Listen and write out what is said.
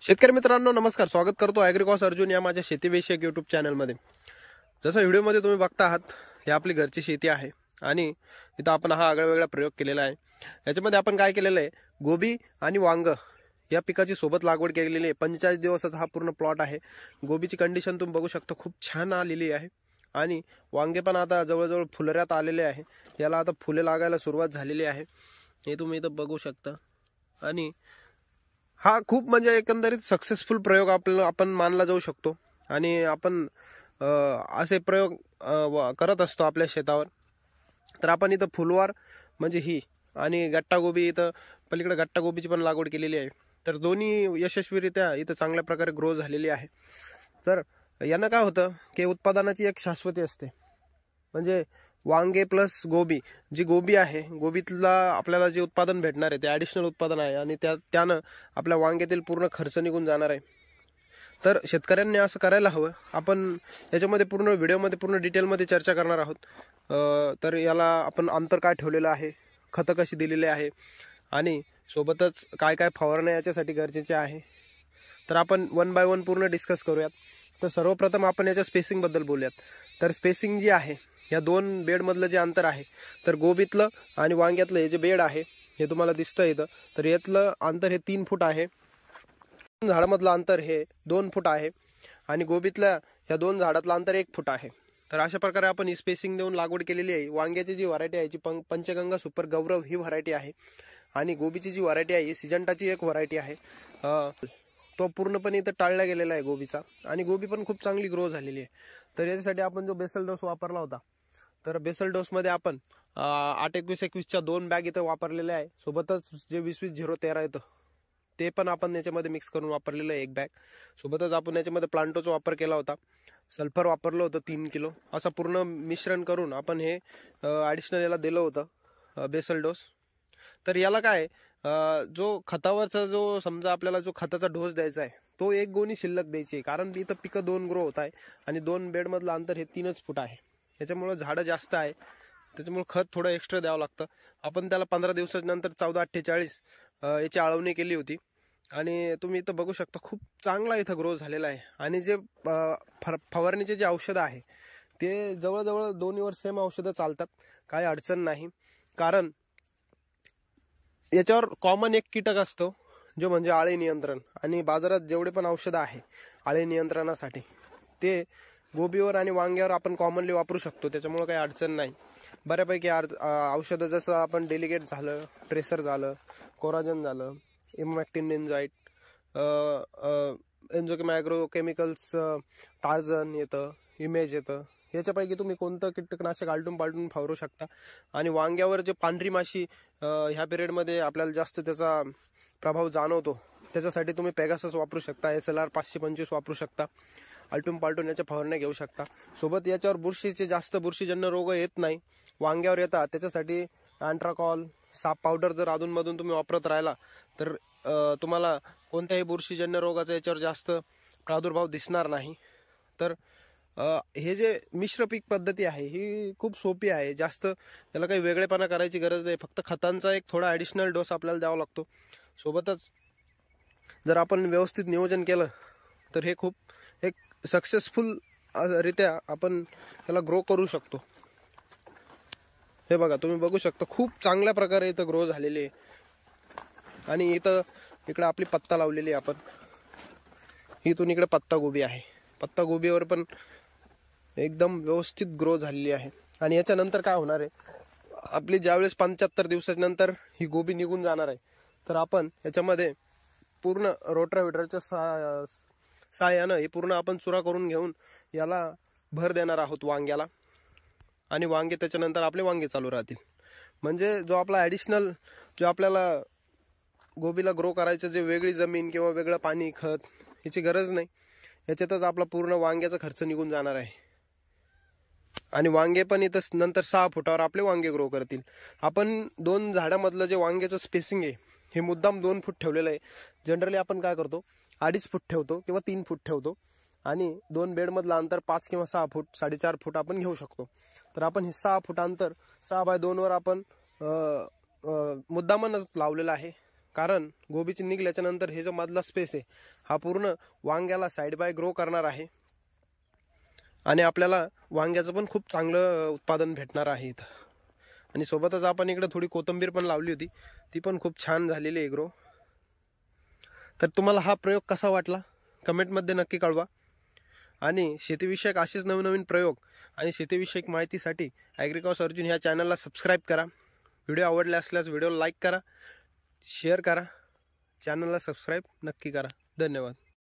शेतकरी मित्रांनो नमस्कार, स्वागत करतो ॲग्रिकॉस अर्जुन या माझ्या शेतीविषयक यूट्यूब चॅनलमध्ये। जसं व्हिडिओमध्ये तुम्ही बघता आहात, हे आपली घरची शेती आहे आणि इथं आपण हा आगळावेगळा प्रयोग केलेला आहे। याच्यामध्ये आपण काय केलेलं आहे, गोबी आणि वांग या पिकाची सोबत लागवड केलेली आहे। 45 दिवसाचा हा पूर्ण प्लॉट आहे। गोबीची कंडिशन तुम्ही बघू शकता, खूप छान आलेली आहे आणि वांगे पण आता जवळजवळ फुलऱ्यात आलेले आहे। याला आता फुले लागायला सुरुवात झालेली आहे, हे तुम्ही इथं बघू शकता। आणि हा खूप म्हणजे एकंदरीत सक्सेसफुल प्रयोग आपण मानला जाऊ शकतो आणि आपण असे प्रयोग करत असतो आपल्या शेतावर। तर आपण इथं फुलवार म्हणजे ही आणि गट्टा गोबी, इथं पलीकडे गट्टा गोबीची पण लागवड केलेली आहे। तर दोन्ही यशस्वीरित्या इथं चांगल्या प्रकारे ग्रो झालेली आहे। तर यानं काय होतं की उत्पादनाची एक शाश्वती असते, म्हणजे वांगे प्लस गोबी, जी गोबी आहे गोबीतला आपल्याला जे उत्पादन भेटणार आहे ते ॲडिशनल उत्पादन आहे आणि त्यानं आपल्या वांग्यातील पूर्ण खर्च निघून जाणार आहे। तर शेतकऱ्यांनी असं करायला हवं। आपण याच्यामध्ये पूर्ण व्हिडिओमध्ये पूर्ण डिटेलमध्ये चर्चा करणार आहोत। तर याला आपण अंतर काय ठेवलेलं आहे, खतं कशी दिलेली आहे आणि सोबतच काय काय फवारण्या याच्यासाठी गरजेचे आहे, तर आपण वन बाय वन पूर्ण डिस्कस करूयात। तर सर्वप्रथम आपण याच्या स्पेसिंगबद्दल बोलूयात। तर स्पेसिंग जी आहे, या दोन बेडमधलं जे अंतर आहे, तर गोबीतलं आणि वांग्यातलं हे जे बेड आहे हे तुम्हाला दिसतं इथं, तर यातलं अंतर हे 3 फूट आहे। झाडामधलं अंतर हे 2 फूट आहे आणि गोबीतल्या या दोन झाडातलं अंतर 1 फूट आहे। तर अशा प्रकारे आपण ही स्पेसिंग देऊन लागवड केलेली आहे। वांग्याची जी व्हरायटी आहे, जी पंचगंगा सुपर गौरव ही व्हरायटी आहे आणि गोबीची जी व्हरायटी आहे ही सिजंटाची एक व्हरायटी आहे। तो पूर्णपणे इथं टाळला गेलेला आहे गोबीचा आणि गोबी पण खूप चांगली ग्रो झालेली आहे। तर याच्यासाठी आपण जो बेसल डोस वापरला होता, तर बेसल डोसमध्ये आपण 8-21-21च्या 2 बॅग इथं वापरलेल्या आहे। सोबतच जे 20-20-0-13 येतं ते पण आपण याच्यामध्ये मिक्स करून वापरलेलं आहे 1 बॅग। सोबतच आपण याच्यामध्ये प्लांटोचा वापर केला होता, सल्फर वापरलं होतं 3 किलो। असं पूर्ण मिश्रण करून आपण हे ॲडिशनल याला दिलं होतं बेसल डोस। तर याला काय जो खतावरचा जो समजा आपल्याला जो खताचा डोस द्यायचा आहे तो 1 गोणी शिल्लक द्यायची आहे, कारण इथं पिकं 2 ग्रो होत आहे आणि 2 बेडमधलं अंतर हे 3च फूट आहे। त्याच्यामुळे झाडं जास्त आहे, त्याच्यामुळे खत थोडं एक्स्ट्रा द्यावं लागतं। आपण त्याला 15 दिवसानंतर 14-48 याची आळवणी केली होती आणि तुम्ही इथं बघू शकता खूप चांगला इथं ग्रो झालेला आहे। आणि जे फवारणीचे जे औषधं आहे ते जवळजवळ दोन्हीवर सेम औषधं चालतात, काही अडचण नाही। कारण याच्यावर कॉमन एक कीटक असतो जो म्हणजे आळे नियंत्रण, आणि बाजारात जेवढे पण औषधं आहे आळे नियंत्रणासाठी ते गोबीवर आणि वांग्यावर आपण कॉमनली वापरू शकतो, त्याच्यामुळे काही अडचण नाही। बऱ्यापैकी औषधं जसं आपण डेलिगेट झालं, ट्रेसर झालं, कोराजन झालं, इमॅक्टिन एन्झाईट, एन्झोकेम ॲग्रो केमिकल्स, टार्झन येतं, इमेज येतं, याच्यापैकी तुम्ही कोणतं कीटकनाशक आलटून पालटून फवारू शकता। आणि वांग्यावर जे पांढरी माशी ह्या पिरियडमध्ये आपल्याला जास्त त्याचा प्रभाव जाणवतो, त्याच्यासाठी तुम्ही पेगासस वापरू शकता, SLR 525 वापरू शकता, आलटून पालटून याच्या फवारण्या घेऊ शकता। सोबत याच्यावर बुरशीचे जास्त बुरशीजन्य रोग येत नाही, वांग्यावर येतात, त्याच्यासाठी अँट्राकॉल साप पावडर जर अधूनमधून तुम्ही वापरत राहिला तर तुम्हाला कोणत्याही बुरशीजन्य रोगाचा याच्यावर जास्त प्रादुर्भाव दिसणार नाही। तर हे जे मिश्र पीक पद्धती आहे ही खूप सोपी आहे, जास्त याला काही वेगळेपणा करायची गरज नाही, फक्त खतांचा एक थोडा ॲडिशनल डोस आपल्याला द्यावा लागतो। सोबतच जर आपण व्यवस्थित नियोजन केलं तर हे खूप एक सक्सेसफुल रित्या आपण याला ग्रो करू शकतो। हे बघा, तुम्ही बघू शकता खूप चांगल्या प्रकारे इथं ग्रो झालेली आहे। आणि इकडं आपली पत्ता लावलेली आहे आपण, इथून इकडे पत्ता गोबी आहे, पत्ता गोबीवर पण एकदम व्यवस्थित ग्रो झालेली आहे। आणि याच्यानंतर काय होणार आहे, आपली ज्यावेळेस 75 दिवसानंतर ही गोबी निघून जाणार आहे, तर आपण याच्यामध्ये पूर्ण रोटाव्हेटरच्या सहाय्यानं हे पूर्ण आपण चुरा करून घेऊन याला भर देणार आहोत वांग्याला, आणि वांगे त्याच्यानंतर आपले वांगे चालू राहतील। म्हणजे जो आपला ॲडिशनल जो आपल्याला गोबीला ग्रो करायचं जे वेगळी जमीन किंवा वेगळं पाणी खत याची गरज नाही, याच्यातच आपला पूर्ण वांग्याचा खर्च निघून जाणार आहे। आणि वांगे पण इथं नंतर 6 फुटावर आपले वांगे ग्रो करतील। आपण 2 झाडामधलं जे वांग्याचं स्पेसिंग आहे हे मुद्दाम 2 फूट ठेवलेलं आहे। जनरली आपण काय करतो 2.5 फूट ठेवतो किंवा 3 फूट ठेवतो आणि 2 बेडमधलं अंतर 5 किंवा 6 फूट 4.5 फूट आपण घेऊ शकतो। तर आपण हे 6 फूट अंतर 6 बाय 2 वर आपण मुद्दामच लावलेलं आहे, कारण गोबीची निघल्याच्या नंतर हे जो मधला स्पेस आहे हा पूर्ण वांग्याला साईड बाय ग्रो करणार आहे आणि आपल्याला वांग्याचं पण खूप चांगलं उत्पादन भेटणार आहे इथं। आणि सोबतच आपण इकडे थोडी कोथिंबीर पण लावली होती, ती पण खूप छान झालेली आहे ग्रो। तर तुम्हाला हा प्रयोग कसा वाटला कमेंटमध्ये नक्की कळवा। आणि शेतीविषयक असेच नवनवीन प्रयोग आणि शेतीविषयक माहितीसाठी ॲग्रिकॉस अर्जुन ह्या चॅनलला सबस्क्राईब करा। व्हिडिओ आवडले असल्यास व्हिडिओला लाईक करा, शेअर करा, चॅनलला सबस्क्राईब नक्की करा। धन्यवाद।